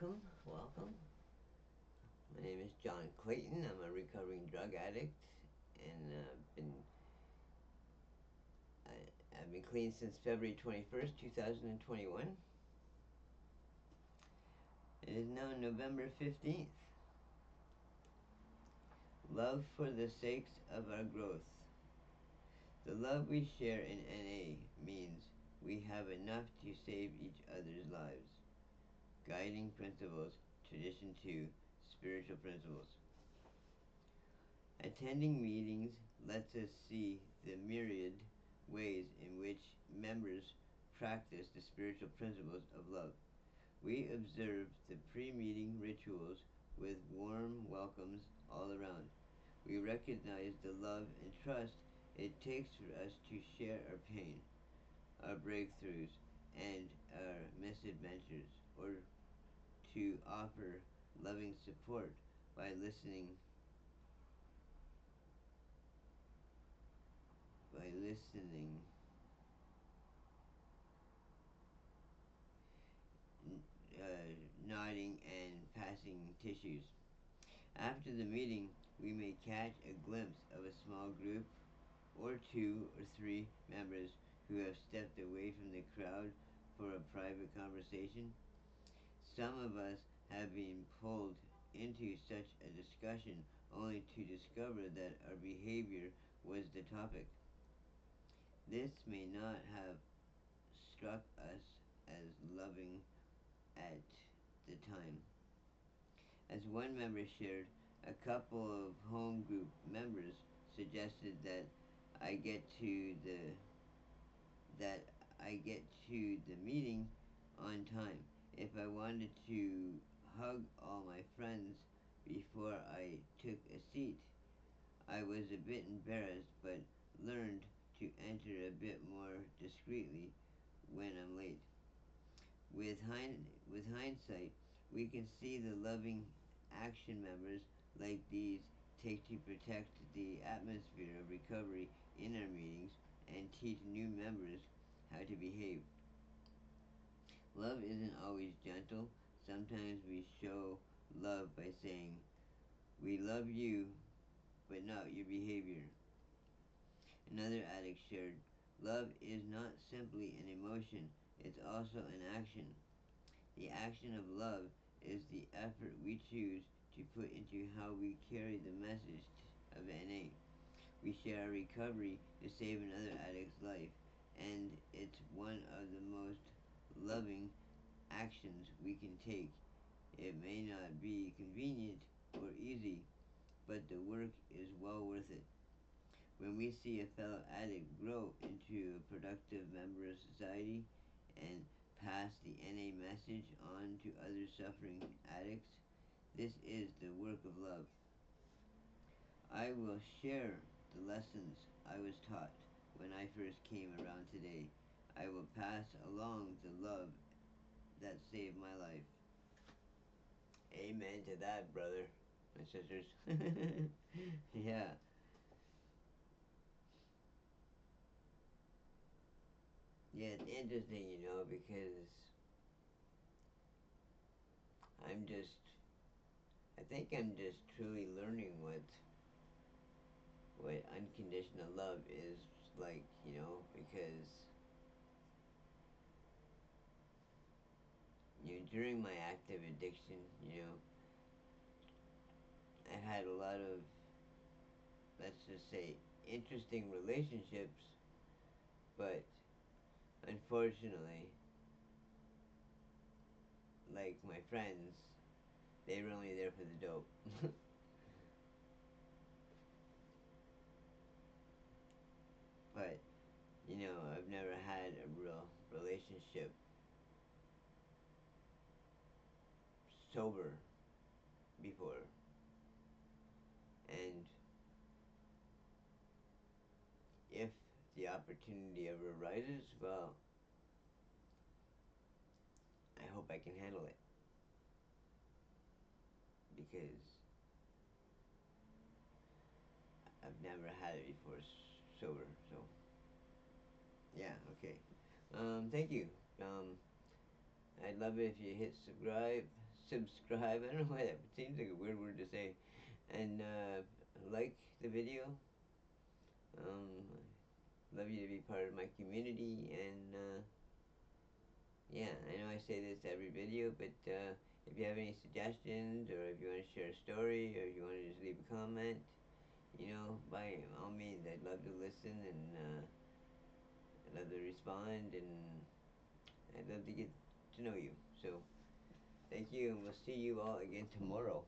welcome. My name is John Clayton. I'm a recovering drug addict, and I've been clean since February 21st, 2021. It is now November 15th. Love for the sakes of our growth. The love we share in NA means we have enough to save each other's lives. Guiding Principles, Tradition 2, Spiritual Principles. Attending meetings lets us see the myriad ways in which members practice the spiritual principles of love. We observe the pre-meeting rituals with warm welcomes all around. We recognize the love and trust it takes for us to share our pain, our breakthroughs, and our misadventures, or to offer loving support by listening, nodding, and passing tissues. After the meeting, we may catch a glimpse of a small group or 2 or 3 members who have stepped away from the crowd for a private conversation. Some of us have been pulled into such a discussion only to discover that our behavior was the topic. This may not have struck us as loving at the time. As one member shared, a couple of home group members suggested I get to the that I get to the meeting on time. If I wanted to hug all my friends before I took a seat, I was a bit embarrassed but learned to enter a bit more discreetly when I'm late. With hindsight, we can see the loving action members like these take to protect the atmosphere of recovery in our meetings and teach new members how to behave. Love isn't always gentle. Sometimes we show love by saying, "We love you, but not your behavior." Another addict shared, "Love is not simply an emotion, it's also an action. The action of love is the effort we choose to put into how we carry the message of NA. We share our recovery to save another addict's life, and it's one of the most loving actions we can take. It may not be convenient or easy, but the work is well worth it. When we see a fellow addict grow into a productive member of society and pass the NA message on to other suffering addicts, this is the work of love. I will share the lessons I was taught when I first came around today. I will pass along the love that saved my life." Amen to that, brother and sisters. Yeah. Yeah, it's interesting, because I'm just, I think I'm just truly learning what unconditional love is like, because, during my active addiction, I had a lot of, let's just say, interesting relationships, but unfortunately, like my friends, they were only there for the dope. But, I've never had a real relationship sober before. And if the opportunity ever arises, well, I hope I can handle it. Because I've never had it before sober. So, yeah, okay. Thank you. I'd love it if you hit subscribe. I don't know why that seems like a weird word to say. And like the video. Um, love you to be part of my community. And yeah, I know I say this every video, but if you have any suggestions, or if you want to share a story, or if you want to just leave a comment, by all means, I'd love to listen, and I'd love to respond, and I'd love to get to know you. So, thank you, and we'll see you all again tomorrow.